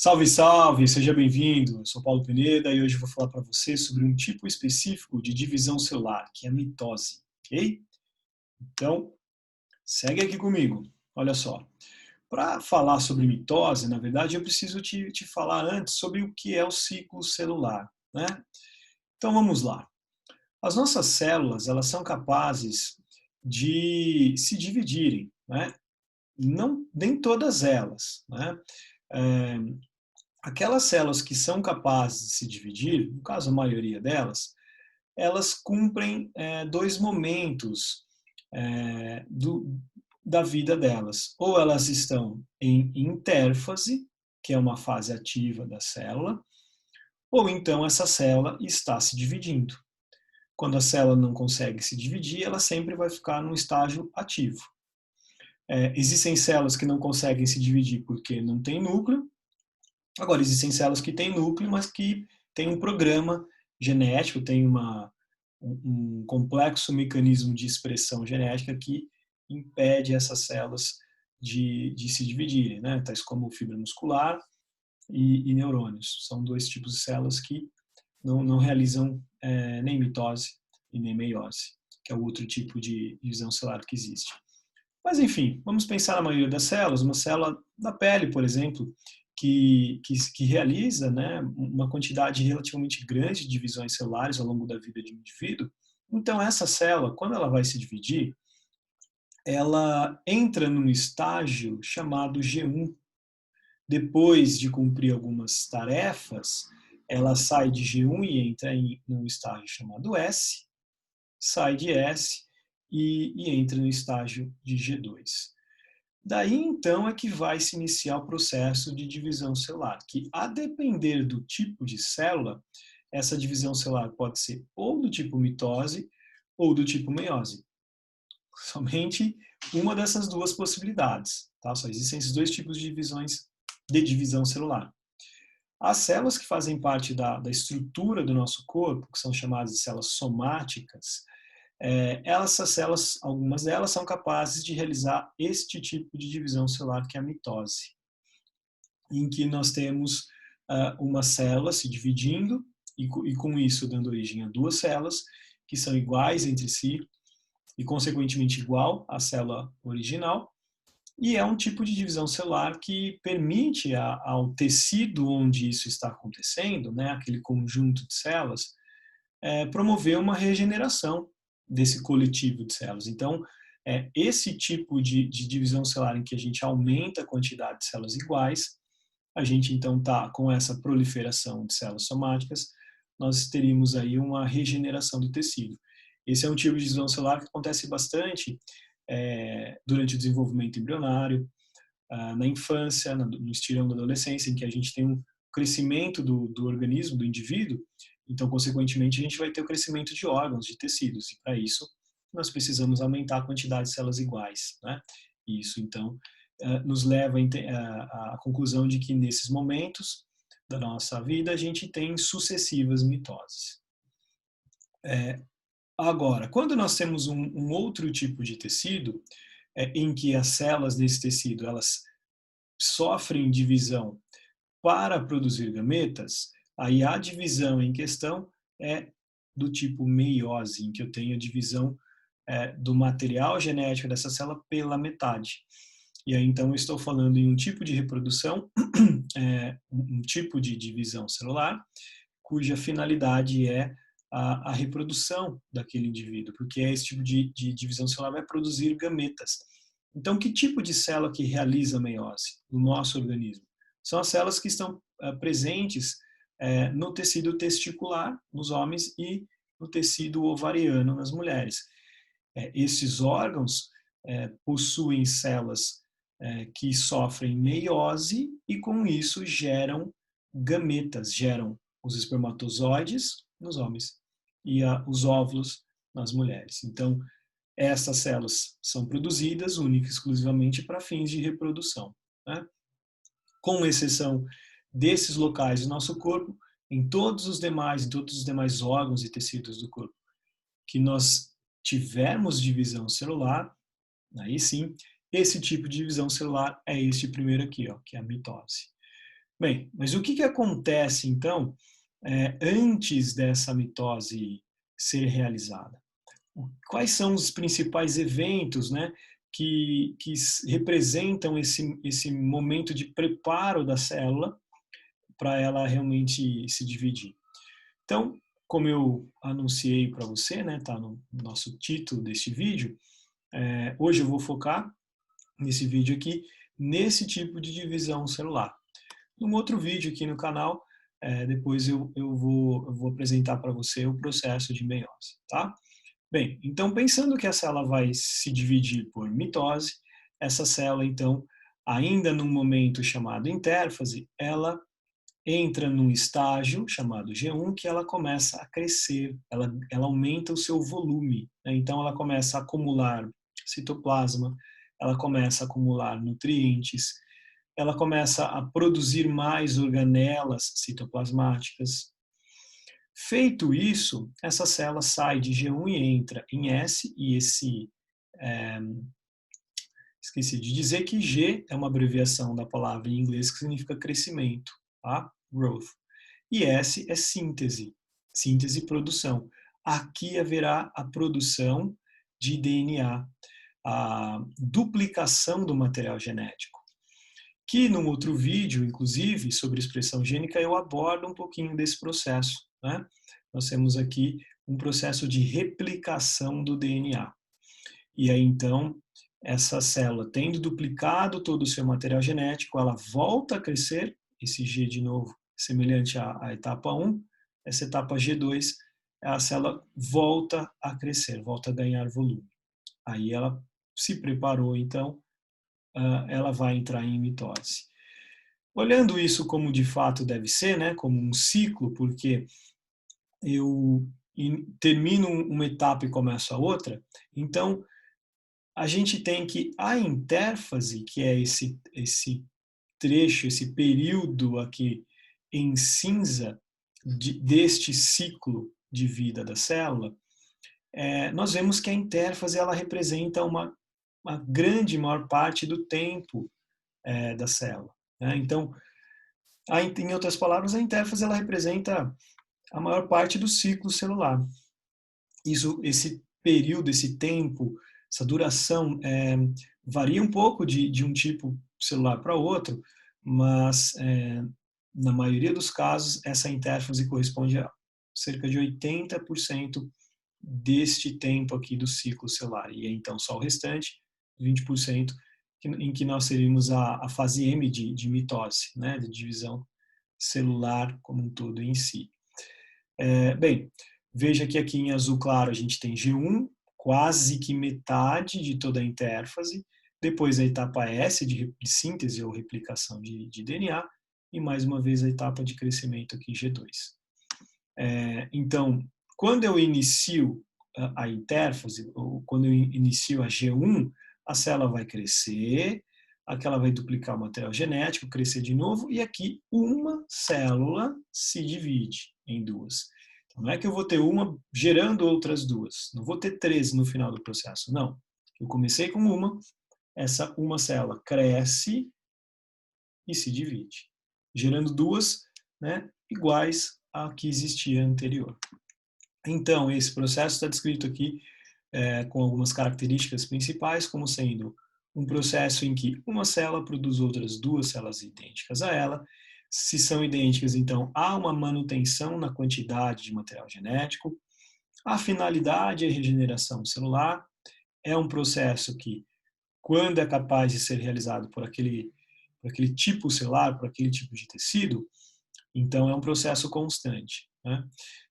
Salve, salve! Seja bem-vindo. Eu sou Paulo Pineda e hoje eu vou falar para você sobre um tipo específico de divisão celular, que é a mitose, ok? Então, segue aqui comigo. Olha só. Para falar sobre mitose, na verdade, eu preciso te falar antes sobre o que é o ciclo celular, né? Então, vamos lá. As nossas células, elas são capazes de se dividirem, né? Não, nem todas elas, né? É, Aquelas células que são capazes de se dividir, no caso a maioria delas, elas cumprem dois momentos é, do, da vida delas. Ou elas estão em intérfase, que é uma fase ativa da célula, ou então essa célula está se dividindo. Quando a célula não consegue se dividir, ela sempre vai ficar num estágio ativo. Existem células que não conseguem se dividir porque não tem núcleo. Agora, existem células que têm núcleo, mas que têm um programa genético, tem um complexo mecanismo de expressão genética que impede essas células de se dividirem, né? Tais como fibra muscular e neurônios. São dois tipos de células que não realizam nem mitose e nem meiose, que é o outro tipo de divisão celular que existe. Mas, enfim, vamos pensar na maioria das células. Uma célula da pele, por exemplo, que realiza, né, uma quantidade relativamente grande de divisões celulares ao longo da vida de um indivíduo. Então, essa célula, quando ela vai se dividir, ela entra num estágio chamado G1. Depois de cumprir algumas tarefas, ela sai de G1 e entra em um estágio chamado S, sai de S e entra no estágio de G2. Daí então é que vai se iniciar o processo de divisão celular, que a depender do tipo de célula, essa divisão celular pode ser ou do tipo mitose ou do tipo meiose. Somente uma dessas duas possibilidades, tá? Só existem esses dois tipos de divisão celular. As células que fazem parte da estrutura do nosso corpo, que são chamadas de células somáticas, essas células, algumas delas são capazes de realizar este tipo de divisão celular que é a mitose, em que nós temos uma célula se dividindo e com isso dando origem a duas células que são iguais entre si e consequentemente igual à célula original. E é um tipo de divisão celular que permite ao tecido onde isso está acontecendo, né, aquele conjunto de células, promover uma regeneração desse coletivo de células. Então, esse tipo de divisão celular em que a gente aumenta a quantidade de células iguais, a gente então está com essa proliferação de células somáticas, nós teríamos aí uma regeneração do tecido. Esse é um tipo de divisão celular que acontece bastante durante o desenvolvimento embrionário, na infância, no estirão da adolescência, em que a gente tem um crescimento do organismo, do indivíduo, então, consequentemente, a gente vai ter o crescimento de órgãos, de tecidos, e para isso nós precisamos aumentar a quantidade de células iguais, né? E isso, então, nos leva à conclusão de que nesses momentos da nossa vida a gente tem sucessivas mitoses. Agora, quando nós temos um outro tipo de tecido, em que as células desse tecido elas sofrem divisão para produzir gametas, aí a divisão em questão é do tipo meiose, em que eu tenho a divisão do material genético dessa célula pela metade. E aí então eu estou falando em um tipo de reprodução, um tipo de divisão celular, cuja finalidade é a reprodução daquele indivíduo, porque esse tipo de divisão celular vai produzir gametas. Então, que tipo de célula que realiza a meiose no nosso organismo? São as células que estão presentes no tecido testicular nos homens e no tecido ovariano nas mulheres. Esses órgãos possuem células que sofrem meiose e com isso geram gametas, geram os espermatozoides nos homens e os óvulos nas mulheres. Então, essas células são produzidas única e exclusivamente para fins de reprodução, né? Com exceção desses locais do nosso corpo, em todos os demais órgãos e tecidos do corpo que nós tivermos divisão celular, aí sim, esse tipo de divisão celular é este primeiro aqui, ó, que é a mitose. Bem, mas o que acontece, então, antes dessa mitose ser realizada? Quais são os principais eventos, né, que representam esse momento de preparo da célula para ela realmente se dividir? Então, como eu anunciei para você, né, tá no nosso título deste vídeo, hoje eu vou focar nesse vídeo aqui, nesse tipo de divisão celular. Num outro vídeo aqui no canal, depois eu vou apresentar para você o processo de meiose, tá? Bem, então pensando que a célula vai se dividir por mitose, essa célula então, ainda num momento chamado intérfase, ela entra num estágio chamado G1 que ela começa a crescer, ela aumenta o seu volume, né? Então ela começa a acumular citoplasma, ela começa a acumular nutrientes, ela começa a produzir mais organelas citoplasmáticas. Feito isso, essa célula sai de G1 e entra em S, e esqueci de dizer que G é uma abreviação da palavra em inglês que significa crescimento, tá? Growth. E S é síntese, síntese e produção. Aqui haverá a produção de DNA, a duplicação do material genético, que num outro vídeo, inclusive, sobre expressão gênica, eu abordo um pouquinho desse processo, né? Nós temos aqui um processo de replicação do DNA. E aí, então, essa célula, tendo duplicado todo o seu material genético, ela volta a crescer, esse G de novo, semelhante à etapa 1, essa etapa G2, a célula volta a crescer, volta a ganhar volume. Aí ela se preparou, então, ela vai entrar em mitose. Olhando isso como de fato deve ser, né, como um ciclo, porque eu termino uma etapa e começo a outra, então a gente tem que a intérfase, que é esse trecho, esse período aqui em cinza deste ciclo de vida da célula, nós vemos que a intérfase ela representa uma grande maior parte do tempo da célula, né? Então, em outras palavras, a intérfase ela representa a maior parte do ciclo celular. Esse período, esse tempo, essa duração varia um pouco de um tipo celular para outro, mas na maioria dos casos essa intérfase corresponde a cerca de 80% deste tempo aqui do ciclo celular. E então só o restante, 20%, em que nós teríamos a fase M de mitose, né, de divisão celular como um todo em si. Bem, veja que aqui em azul claro a gente tem G1, quase que metade de toda a intérfase, depois a etapa S de síntese ou replicação de DNA, e mais uma vez a etapa de crescimento aqui G2. Então, quando eu inicio a intérfase, ou quando eu inicio a G1, a célula vai crescer, aqui ela vai duplicar o material genético, crescer de novo, e aqui uma célula se divide em duas. Então, não é que eu vou ter uma gerando outras duas, não vou ter 13 no final do processo, não. Eu comecei com uma, essa uma célula cresce e se divide, gerando duas, né, iguais à que existia anterior. Então, esse processo está descrito aqui com algumas características principais, como sendo um processo em que uma célula produz outras duas células idênticas a ela. Se são idênticas, então há uma manutenção na quantidade de material genético. A finalidade é a regeneração celular. É um processo que, quando é capaz de ser realizado por aquele tipo celular, por aquele tipo de tecido, então é um processo constante, né?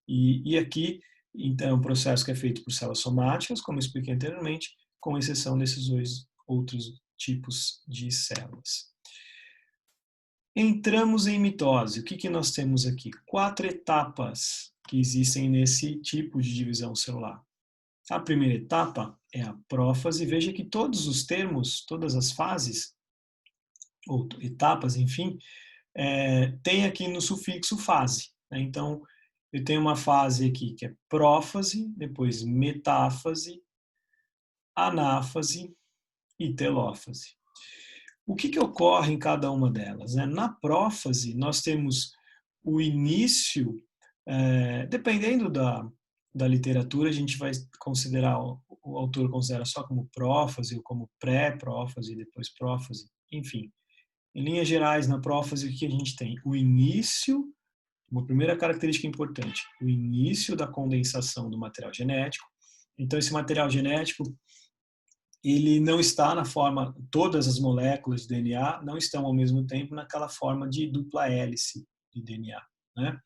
E aqui, então, é um processo que é feito por células somáticas, como eu expliquei anteriormente, com exceção desses dois outros tipos de células. Entramos em mitose. O que nós temos aqui? 4 etapas que existem nesse tipo de divisão celular. A primeira etapa é a prófase. Veja que todos os termos, todas as fases, ou etapas, enfim, tem aqui no sufixo fase, né? Então, eu tenho uma fase aqui que é prófase, depois metáfase, anáfase e telófase. O que ocorre em cada uma delas, né? Na prófase, nós temos o início, dependendo da literatura, a gente vai considerar, o autor considera só como prófase, ou como pré-prófase, depois prófase, enfim. Em linhas gerais, na prófase, o que a gente tem? O início, uma primeira característica importante, o início da condensação do material genético. Então, esse material genético, ele não está na forma, todas as moléculas de DNA não estão ao mesmo tempo naquela forma de dupla hélice de DNA, né?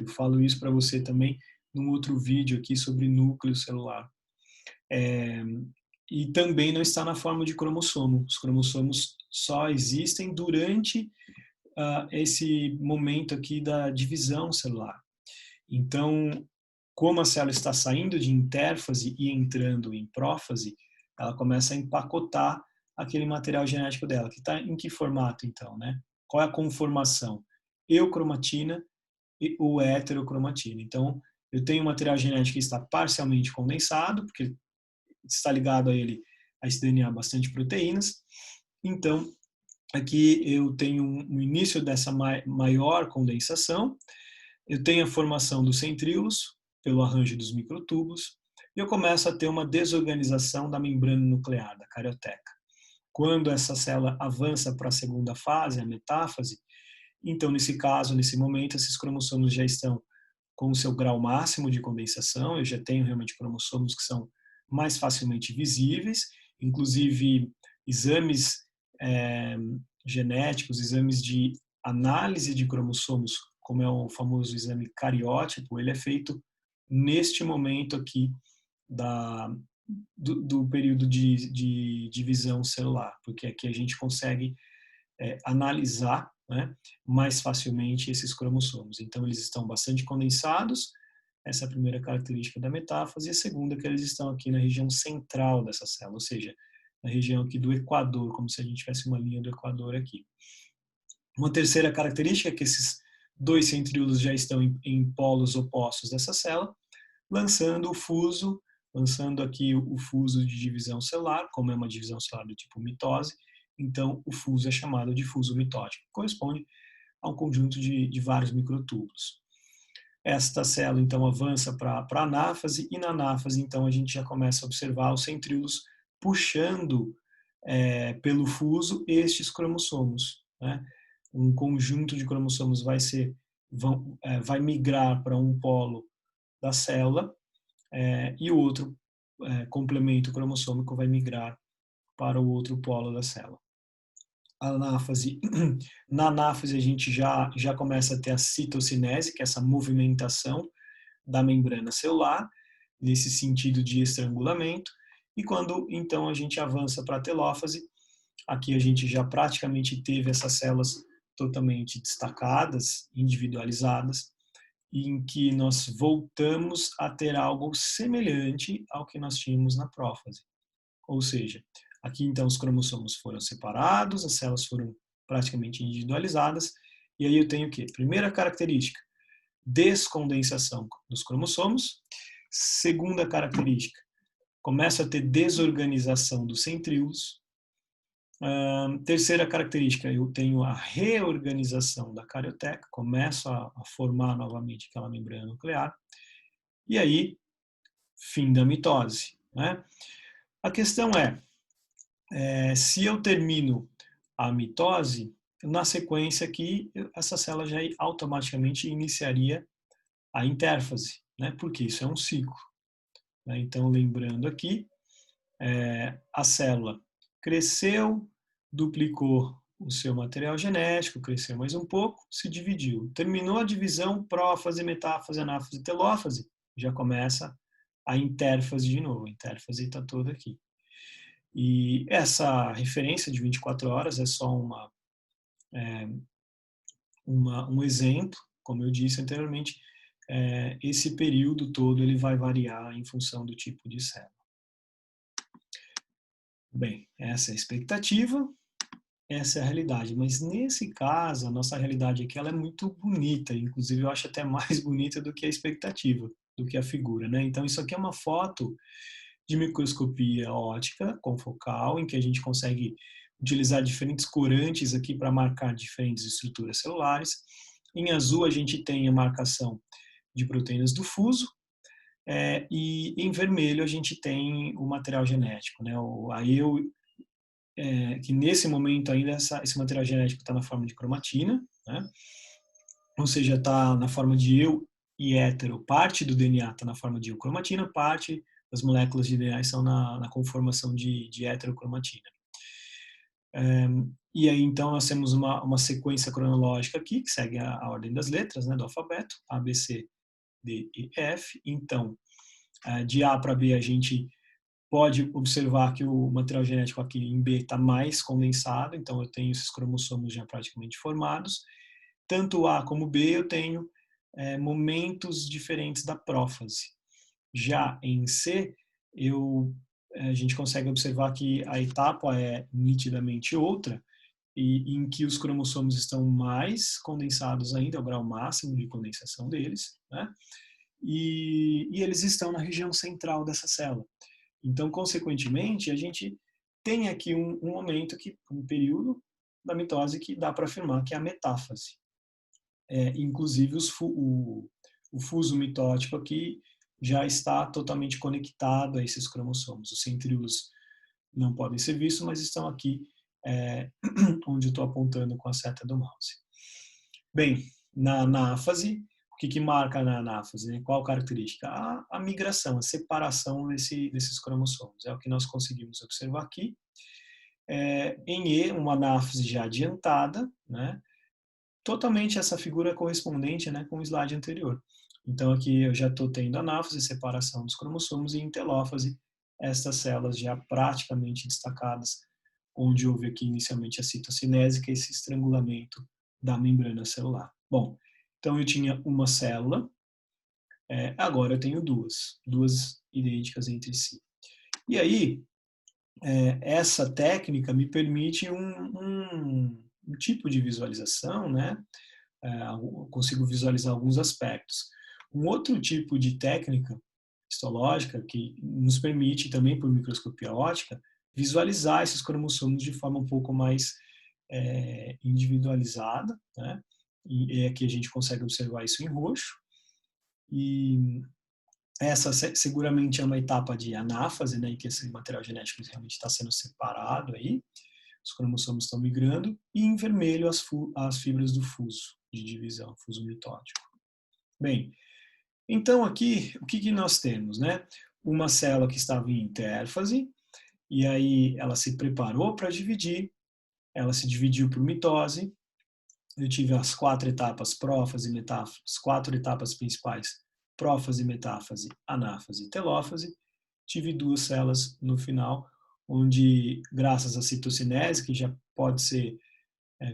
Eu falo isso para você também num outro vídeo aqui sobre núcleo celular. E também não está na forma de cromossomo. Os cromossomos só existem durante esse momento aqui da divisão celular. Então, como a célula está saindo de intérfase e entrando em prófase, ela começa a empacotar aquele material genético dela, que está em que formato então, né? Qual é a conformação? Eucromatina ou heterocromatina. Então, eu tenho um material genético que está parcialmente condensado, porque está ligado a esse DNA bastante proteínas. Então, aqui eu tenho um início dessa maior condensação, eu tenho a formação dos centríolos, pelo arranjo dos microtúbulos, e eu começo a ter uma desorganização da membrana nuclear, da carioteca. Quando essa célula avança para a segunda fase, a metáfase, então, nesse caso, nesse momento, esses cromossomos já estão com o seu grau máximo de condensação, eu já tenho realmente cromossomos que são mais facilmente visíveis, inclusive exames genéticos, exames de análise de cromossomos, como é o famoso exame cariótipo, ele é feito neste momento aqui do período de divisão celular, porque aqui a gente consegue analisar, né, mais facilmente esses cromossomos. Então, eles estão bastante condensados, essa é a primeira característica da metáfase, e a segunda é que eles estão aqui na região central dessa célula, ou seja, na região aqui do equador, como se a gente tivesse uma linha do equador aqui. Uma terceira característica é que esses dois centríolos já estão em polos opostos dessa célula, lançando aqui o fuso de divisão celular, como é uma divisão celular do tipo mitose, então o fuso é chamado de fuso mitótico, corresponde a um conjunto de vários microtúbulos. Esta célula, então, avança para a anáfase, e na anáfase, então, a gente já começa a observar os centríolos puxando pelo fuso estes cromossomos, né? Um conjunto de cromossomos vai migrar para um polo da célula, e o outro complemento cromossômico vai migrar para o outro polo da célula. Anáfase, na anáfase a gente já começa a ter a citocinese, que é essa movimentação da membrana celular, nesse sentido de estrangulamento, e quando então a gente avança para a telófase, aqui a gente já praticamente teve essas células totalmente destacadas, individualizadas, em que nós voltamos a ter algo semelhante ao que nós tínhamos na prófase. Ou seja, aqui então os cromossomos foram separados, as células foram praticamente individualizadas, e aí eu tenho o quê? Primeira característica, descondensação dos cromossomos. Segunda característica, começa a ter desorganização dos centríolos. Terceira característica, eu tenho a reorganização da carioteca, começo a formar novamente aquela membrana nuclear. E aí, fim da mitose, né? A questão se eu termino a mitose, na sequência aqui, essa célula já automaticamente iniciaria a intérfase, né? Porque isso é um ciclo. Né? Então, lembrando aqui, a célula cresceu, duplicou o seu material genético, cresceu mais um pouco, se dividiu. Terminou a divisão, prófase, metáfase, anáfase, telófase, já começa a intérfase de novo. A intérfase está toda aqui. E essa referência de 24 horas é só um exemplo, como eu disse anteriormente, esse período todo ele vai variar em função do tipo de célula. Bem, essa é a expectativa, essa é a realidade, mas nesse caso, a nossa realidade aqui ela é muito bonita, inclusive eu acho até mais bonita do que a expectativa, do que a figura, né? Então isso aqui é uma foto de microscopia óptica confocal, em que a gente consegue utilizar diferentes corantes aqui para marcar diferentes estruturas celulares. Em azul a gente tem a marcação de proteínas do fuso, e em vermelho a gente tem o material genético, né? Que nesse momento ainda esse material genético está na forma de cromatina, né? Ou seja, está na forma de eu e hétero, parte do DNA está na forma de eukromatina, parte das moléculas de DNA estão na conformação de heterocromatina. E aí, então, nós temos uma sequência cronológica aqui, que segue a ordem das letras, né, do alfabeto, A, B, C, D, E, F. Então, de A para B, a gente pode observar que o material genético aqui em B está mais condensado, então eu tenho esses cromossomos já praticamente formados. Tanto A como B eu tenho momentos diferentes da prófase. Já em C, a gente consegue observar que a etapa é nitidamente outra, e em que os cromossomos estão mais condensados ainda, é o grau máximo de condensação deles, né? E eles estão na região central dessa célula. Então, consequentemente, a gente tem aqui um momento, um período da mitose que dá para afirmar que é a metáfase. Inclusive, o fuso mitótico aqui já está totalmente conectado a esses cromossomos. Os centríolos não podem ser vistos, mas estão aqui onde eu estou apontando com a seta do mouse. Bem, na anáfase, o que marca na anáfase? Né? Qual característica? A migração, a separação desses cromossomos. É o que nós conseguimos observar aqui. Em E, uma anáfase já adiantada, né? Totalmente essa figura correspondente, né, com o slide anterior. Então aqui eu já estou tendo anáfase, separação dos cromossomos, e em telófase, estas células já praticamente destacadas, onde houve aqui inicialmente a citocinese, que é esse estrangulamento da membrana celular. Bom, então eu tinha uma célula, agora eu tenho duas idênticas entre si. E aí, essa técnica me permite um tipo de visualização, né? Eu consigo visualizar alguns aspectos. Um outro tipo de técnica histológica que nos permite também por microscopia óptica visualizar esses cromossomos de forma um pouco mais individualizada, né? E aqui a gente consegue observar isso em roxo. E essa seguramente é uma etapa de anáfase, né, em que esse material genético realmente está sendo separado aí, os cromossomos estão migrando, e em vermelho as fibras do fuso de divisão, fuso mitótico. Bem, então aqui, o que nós temos, né? Uma célula que estava em intérfase, e aí ela se preparou para dividir, ela se dividiu por mitose, eu tive as 4 etapas prófase e metáfase, as 4 etapas principais, prófase, metáfase, anáfase e telófase. Tive 2 células no final, onde, graças à citocinese, que já pode ser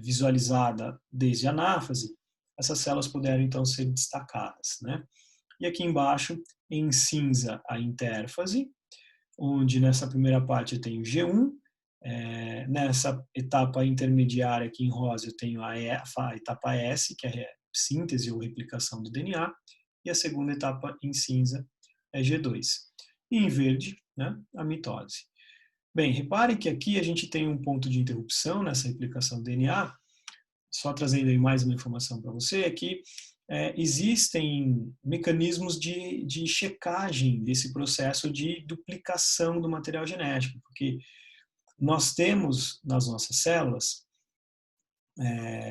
visualizada desde a anáfase, essas células puderam então ser destacadas, né? E aqui embaixo, em cinza, a intérfase, onde nessa primeira parte eu tenho G1, nessa etapa intermediária aqui em rosa eu tenho a etapa S, que é a síntese ou replicação do DNA, e a segunda etapa em cinza é G2. E em verde, né, a mitose. Bem, reparem que aqui a gente tem um ponto de interrupção nessa replicação do DNA, só trazendo aí mais uma informação para você, é que existem mecanismos de checagem desse processo de duplicação do material genético, porque nós temos nas nossas células,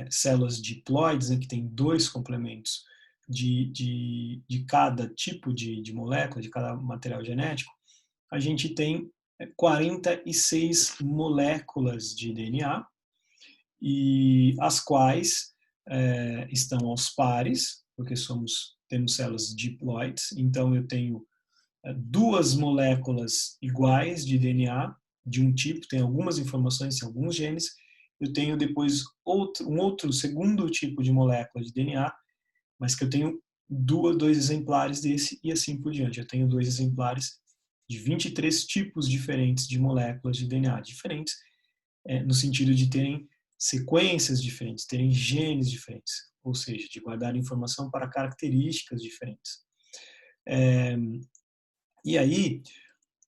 células diploides, né, que tem 2 complementos de cada tipo de molécula, de cada material genético, a gente tem 46 moléculas de DNA, e as quais estão aos pares, porque temos células diploides, então eu tenho 2 moléculas iguais de DNA de um tipo, tem algumas informações em alguns genes, eu tenho depois um outro segundo tipo de molécula de DNA, mas que eu tenho 2 exemplares desse e assim por diante. Eu tenho 2 exemplares de 23 tipos diferentes de moléculas de DNA, diferentes no sentido de terem sequências diferentes, terem genes diferentes, ou seja, de guardar informação para características diferentes. E aí,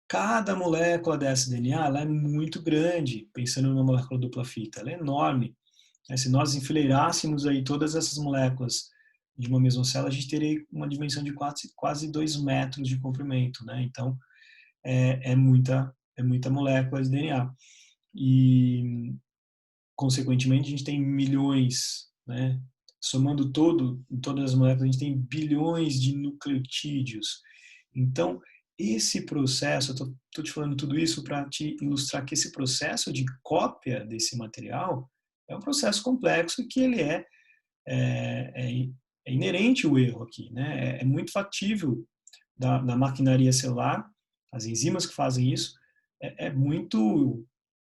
Cada molécula dessa DNA ela é muito grande, pensando numa molécula dupla fita, ela é enorme. Se nós enfileirássemos aí todas essas moléculas de uma mesma célula, a gente teria uma dimensão de quase 2 metros de comprimento, né? Então, é muita molécula de DNA. E, consequentemente, a gente tem milhões, né? Somando todas as moléculas, a gente tem bilhões de nucleotídeos. Então, esse processo, eu estou te falando tudo isso para te ilustrar que esse processo de cópia desse material é um processo complexo e que ele é inerente o erro aqui, né? É muito factível da maquinaria celular, as enzimas que fazem isso, é muito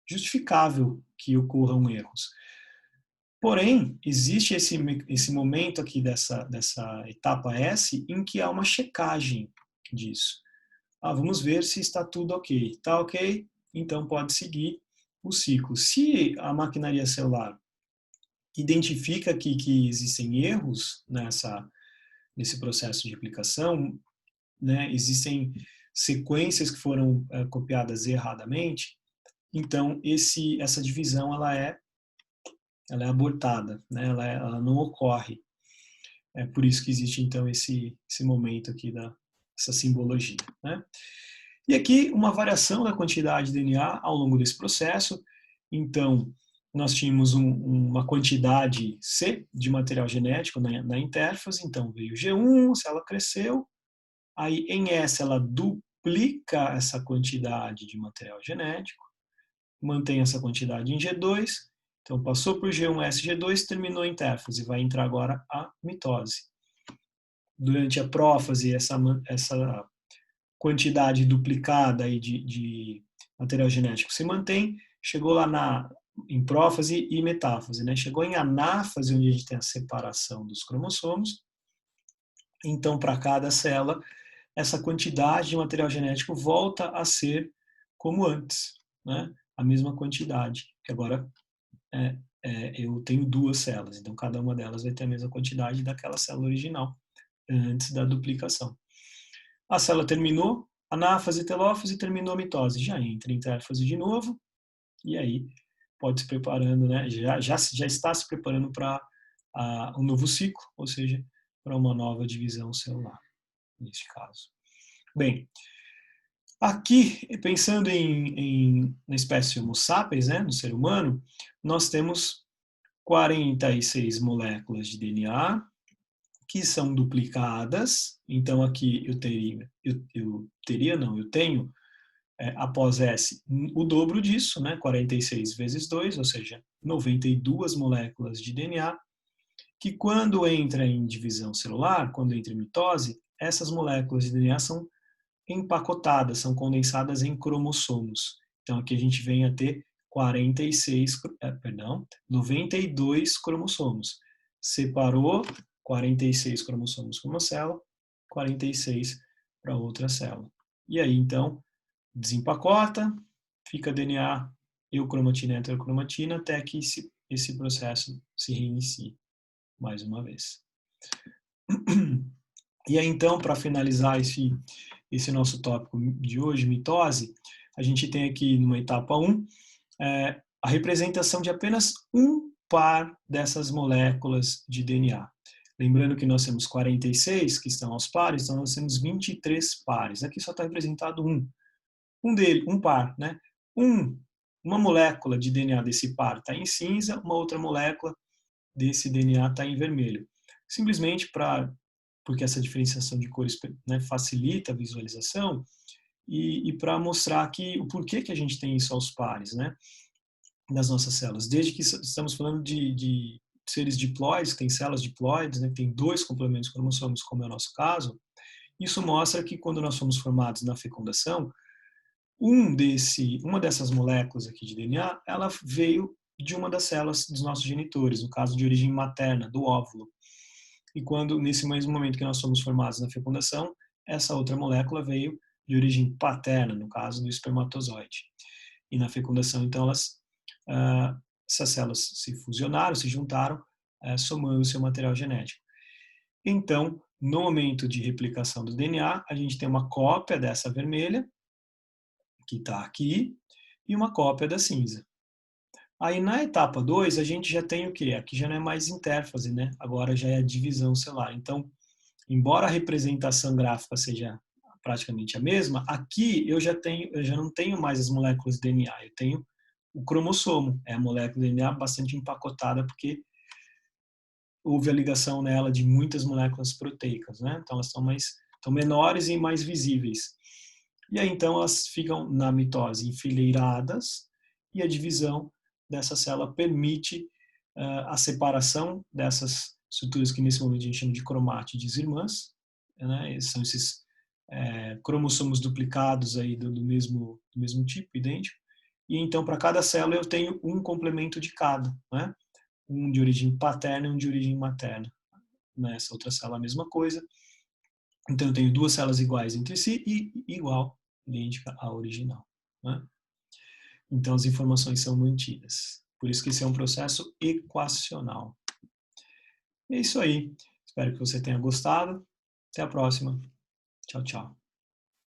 justificável que ocorram erros. Porém, existe esse momento aqui dessa etapa S em que há uma checagem disso. Vamos ver se está tudo ok. Está ok? Então pode seguir o ciclo. Se a maquinaria celular identifica aqui que existem erros nesse processo de aplicação, né, existem sequências que foram copiadas erradamente, então essa divisão ela é abortada, né, ela não ocorre. É por isso que existe então esse momento aqui dessa simbologia, né? E aqui uma variação da quantidade de DNA ao longo desse processo. Então, nós tínhamos uma quantidade C de material genético na intérfase, então veio G1, a célula cresceu, aí em S ela duplica essa quantidade de material genético, mantém essa quantidade em G2, então passou por G1, S, G2, terminou a intérfase, vai entrar agora a mitose. Durante a prófase, essa quantidade duplicada aí de material genético se mantém, chegou lá em prófase e metáfase, né? Chegou em anáfase, onde a gente tem a separação dos cromossomos, então para cada célula, essa quantidade de material genético volta a ser como antes, né? A mesma quantidade, que agora eu tenho duas células, então cada uma delas vai ter a mesma quantidade daquela célula original, antes da duplicação. A célula terminou, anáfase, telófase, terminou a mitose, já entra em intérfase de novo, e aí pode se preparando, né? Já está se preparando para um novo ciclo, ou seja, para uma nova divisão celular, neste caso. Bem, aqui, pensando na espécie Homo sapiens, né, no ser humano, nós temos 46 moléculas de DNA, que são duplicadas. Então aqui eu tenho após S o dobro disso, né, 46 vezes 2, ou seja, 92 moléculas de DNA, que quando entra em divisão celular, quando entra em mitose, essas moléculas de DNA são empacotadas, são condensadas em cromossomos. Então aqui a gente vem a ter 92 cromossomos. Separou 46 cromossomos para uma célula, 46 para outra célula. E aí, então, desempacota, fica DNA eucromatina e heterocromatina até que esse processo se reinicie mais uma vez. E aí, então, para finalizar esse nosso tópico de hoje, mitose, a gente tem aqui numa etapa 1 a representação de apenas um par dessas moléculas de DNA. Lembrando que nós temos 46 que estão aos pares, então nós temos 23 pares. Aqui só está representado um par, né? Uma molécula de DNA desse par está em cinza, uma outra molécula desse DNA está em vermelho. Simplesmente porque essa diferenciação de cores, né, facilita a visualização e para mostrar o porquê que a gente tem isso aos pares, né, das nossas células. Desde que estamos falando de seres diploides, que tem células diploides, né, que tem 2 complementos cromossomos, como é o nosso caso, isso mostra que quando nós somos formados na fecundação, uma dessas moléculas aqui de DNA, ela veio de uma das células dos nossos genitores, no caso de origem materna, do óvulo. E quando, nesse mesmo momento que nós somos formados na fecundação, essa outra molécula veio de origem paterna, no caso do espermatozoide. E na fecundação, então, essas células se fusionaram, se juntaram, somando o seu material genético. Então, no momento de replicação do DNA, a gente tem uma cópia dessa vermelha, que está aqui, e uma cópia da cinza. Aí na etapa 2, a gente já tem o quê? Aqui já não é mais intérfase, né? Agora já é a divisão celular. Então, embora a representação gráfica seja praticamente a mesma, aqui eu já não tenho mais as moléculas de DNA, eu tenho o cromossomo, é a molécula de DNA bastante empacotada, porque houve a ligação nela de muitas moléculas proteicas, né? Então elas estão menores e mais visíveis. E aí então elas ficam na mitose enfileiradas e a divisão dessa célula permite a separação dessas estruturas que nesse momento a gente chama de cromátides irmãs, né? São esses cromossomos duplicados aí do mesmo tipo, idêntico. E então para cada célula eu tenho um complemento de cada, né? Um de origem paterna e um de origem materna. Nessa outra célula a mesma coisa. Então eu tenho duas células iguais entre si e igual, idêntica à original, né? Então as informações são mantidas. Por isso que esse é um processo equacional. É isso aí. Espero que você tenha gostado. Até a próxima. Tchau, tchau.